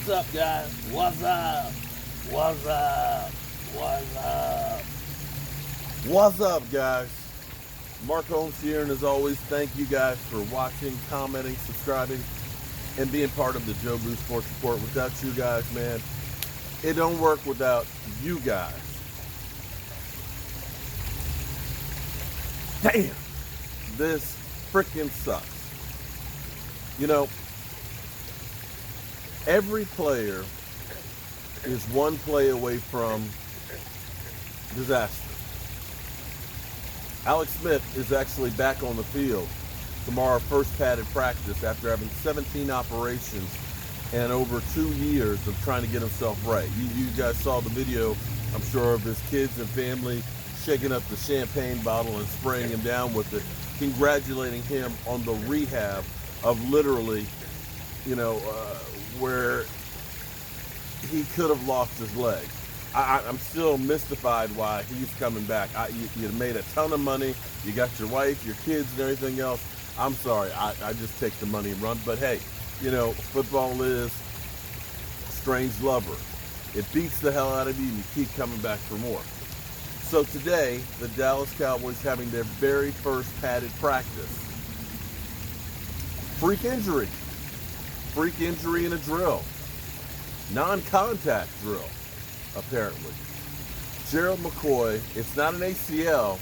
What's up, guys? What's up? What's up? What's up? What's up, guys? Mark Holmes here, and as always, thank you guys for watching, commenting, subscribing, and being part of the Joe Boo Sports Report. Without you guys, man, it don't work without you guys. Damn, this freaking sucks. You know, every player is one play away from disaster. Alex Smith is actually back on the field tomorrow, first padded practice after having 17 operations and over 2 years of trying to get himself right. You guys saw the video, I'm sure, of his kids and family shaking up the champagne bottle and spraying him down with it, congratulating him on the rehab of literally, where he could have lost his leg. I'm still mystified why he's coming back. You made a ton of money. You got your wife, your kids, and everything else. I'm sorry. I just take the money and run. But hey, football is a strange lover. It beats the hell out of you and you keep coming back for more. So today, the Dallas Cowboys having their very first padded practice. Freak injury in a drill. Non-contact drill, apparently. Gerard McCoy, it's not an ACL.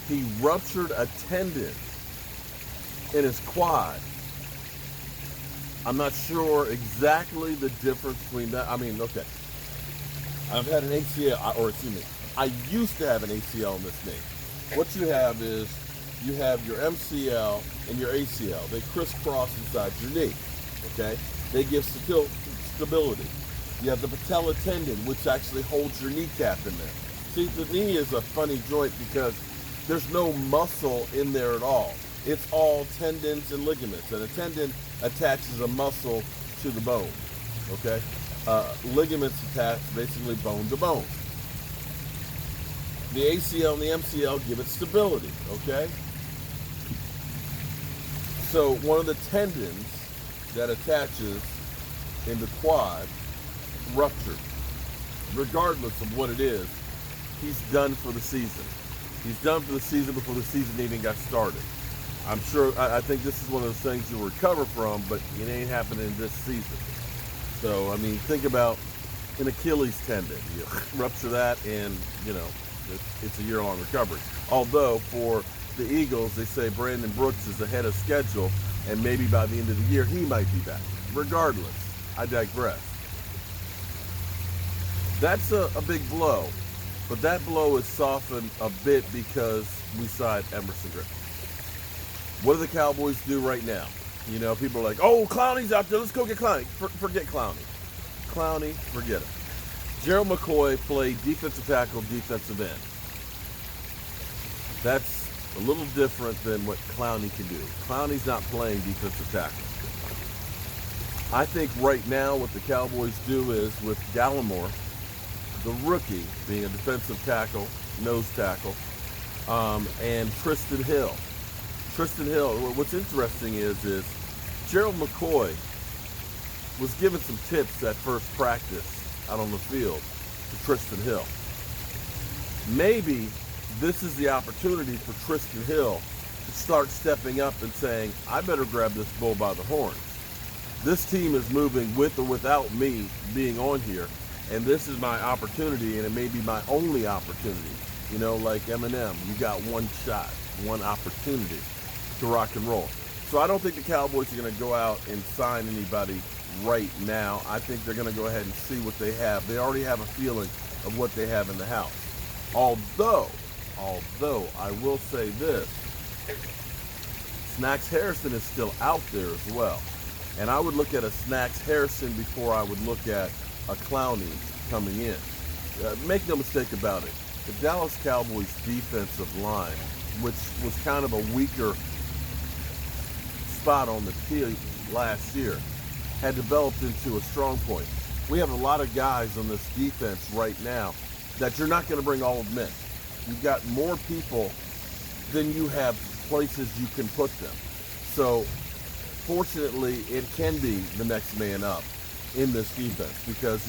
He ruptured a tendon in his quad. I'm not sure exactly the difference between that. Okay. I've had an ACL, I used to have an ACL in this knee. What you have is, you have your MCL and your ACL. They crisscross inside your knee, okay? They give stability. You have the patella tendon, which actually holds your kneecap in there. See, the knee is a funny joint because there's no muscle in there at all. It's all tendons and ligaments, and a tendon attaches a muscle to the bone, okay? Ligaments attach basically bone to bone. The ACL and the MCL give it stability, okay? So one of the tendons that attaches in the quad ruptured. Regardless of what it is, he's done for the season. He's done for the season before the season even got started. I'm sure, I think this is one of those things you'll recover from, but it ain't happening this season. So, think about an Achilles tendon. You rupture that and, it's a year-long recovery. Although, for the Eagles, they say Brandon Brooks is ahead of schedule, and maybe by the end of the year, he might be back. Regardless, I digress. That's a big blow, but that blow is softened a bit because we signed Emerson Griffin. What do the Cowboys do right now? People are like, oh, Clowney's out there, let's go get Clowney. Forget Clowney. Clowney, forget him. Gerard McCoy played defensive tackle, defensive end. That's a little different than what Clowney can do. Clowney's not playing defensive tackle. I think right now what the Cowboys do is with Gallimore, the rookie, being a defensive tackle, nose tackle, and Tristan Hill. Tristan Hill, what's interesting is Gerard McCoy was given some tips at first practice out on the field to Tristan Hill. Maybe this is the opportunity for Tristan Hill to start stepping up and saying, I better grab this bull by the horns. This team is moving with or without me being on here, and this is my opportunity, and it may be my only opportunity. Like Eminem, you got one shot, one opportunity to rock and roll. So I don't think the Cowboys are going to go out and sign anybody right now. I think they're going to go ahead and see what they have. They already have a feeling of what they have in the house. Although I will say this, Snacks Harrison is still out there as well. And I would look at a Snacks Harrison before I would look at a Clowney coming in. Make no mistake about it. The Dallas Cowboys defensive line, which was kind of a weaker spot on the field last year, had developed into a strong point. We have a lot of guys on this defense right now that you're not going to bring all of them in. You've got more people than you have places you can put them. So fortunately, it can be the next man up. in this defense because,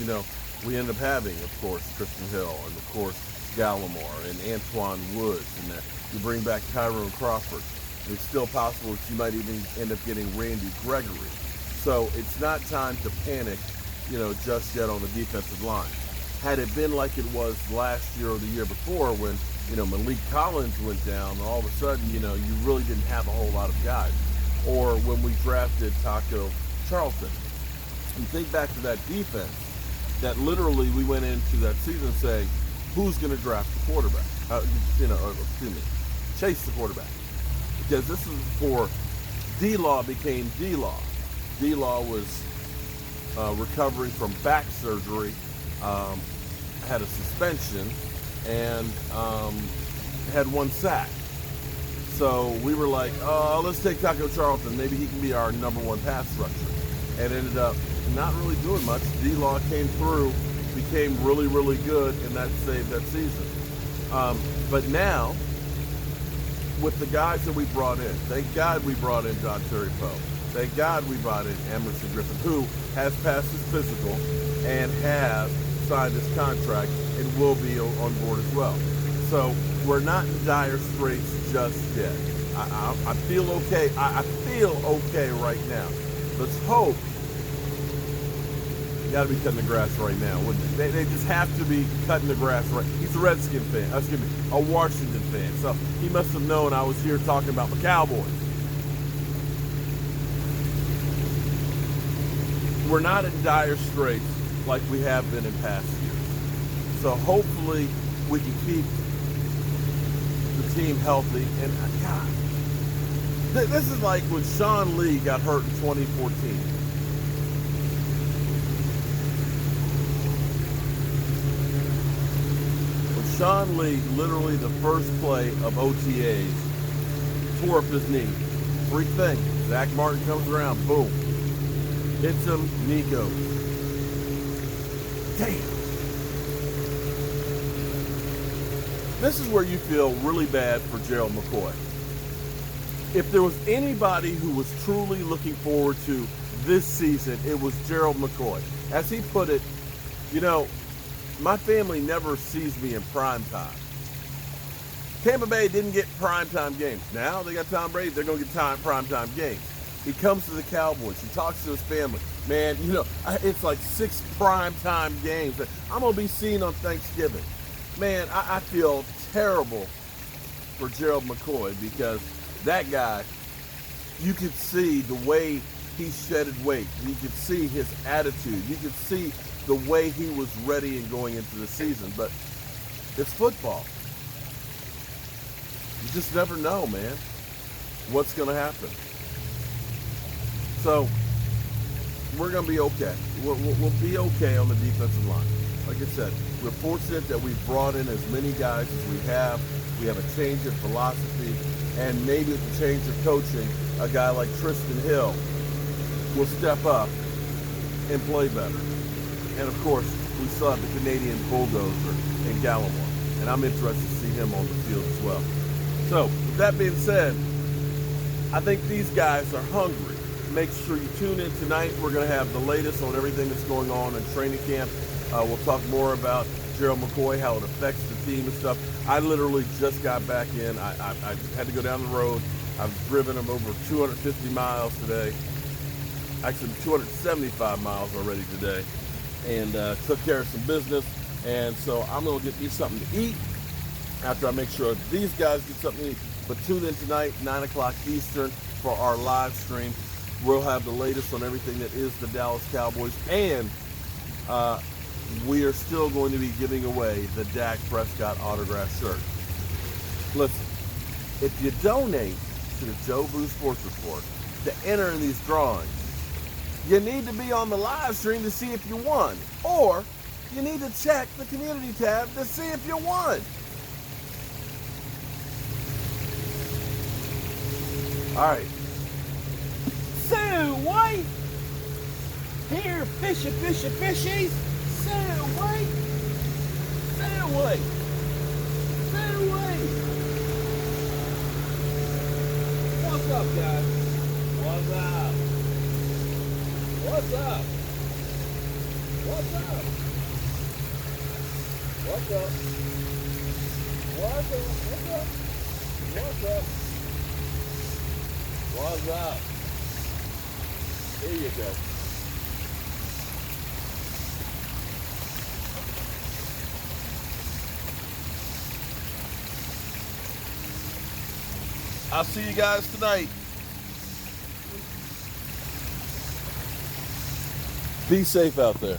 we end up having, of course, Tristan Hill and, of course, Gallimore and Antoine Woods, and that you bring back Tyrone Crawford. It's still possible that you might even end up getting Randy Gregory. So it's not time to panic, just yet on the defensive line. Had it been like it was last year or the year before when, Malik Collins went down, all of a sudden, you really didn't have a whole lot of guys. Or when we drafted Taco Charlton. You think back to that defense, that literally we went into that season saying, who's going to draft the quarterback? Chase the quarterback. Because this is before D-Law became D-Law. D-Law was recovering from back surgery, had a suspension, and had 1 sack. So we were like, oh, let's take Taco Charlton. Maybe he can be our number 1 pass rusher. And ended up not really doing much. D-Law came through, became really, really good, and that saved that season. But now, with the guys that we brought in, thank God we brought in John Terry Poe. Thank God we brought in Emerson Griffin, who has passed his physical and has signed his contract and will be on board as well. So we're not in dire straits just yet. I feel okay. I feel okay right now. Let's hope. You got to be cutting the grass right now. They just have to be cutting the grass right. He's a Redskin fan. Excuse me, a Washington fan. So he must have known I was here talking about the Cowboys. We're not in dire straits like we have been in past years. So hopefully we can keep the team healthy. And God, this is like when Sean Lee got hurt in 2014. When Sean Lee, literally the first play of OTAs, tore up his knee. Freak thing. Zach Martin comes around, boom. Hits him, knee goes. Damn. This is where you feel really bad for Gerard McCoy. If there was anybody who was truly looking forward to this season, it was Gerard McCoy. As he put it, my family never sees me in prime time. Tampa Bay didn't get primetime games. Now they got Tom Brady, they're going to get primetime games. He comes to the Cowboys. He talks to his family. Man, it's like 6 primetime games that I'm going to be seen on Thanksgiving. Man, I feel terrible for Gerard McCoy because that guy, you could see the way he shedded weight. You could see his attitude. You could see the way he was ready and going into the season. But it's football. You just never know, man, what's going to happen. So we're going to be okay. We'll be okay on the defensive line. Like I said, we're fortunate that we've brought in as many guys as we have. We have a change of philosophy, and maybe with a change of coaching, a guy like Tristan Hill will step up and play better. And of course, we still have the Canadian bulldozer in Gallimore, and I'm interested to see him on the field as well. So, with that being said, I think these guys are hungry. Make sure you tune in tonight. We're going to have the latest on everything that's going on in training camp. We'll talk more about Gerard McCoy, how it affects the team and stuff. I literally just got back in. I had to go down the road. I've driven them over 250 miles today. Actually, 275 miles already today. And took care of some business. And so I'm going to get me something to eat after I make sure these guys get something to eat. But tune in tonight, 9 o'clock Eastern, for our live stream. We'll have the latest on everything that is the Dallas Cowboys. And we are still going to be giving away the Dak Prescott autograph shirt. Listen, if you donate to the Joe Boo Sports Report to enter in these drawings, you need to be on the live stream to see if you won. Or you need to check the community tab to see if you won. All right. So, White, here, fishies. So, White. What's up, guys? What's up? What's up? What's up? What's up? What's up? What's up? What's up? Here you go. I'll see you guys tonight. Be safe out there.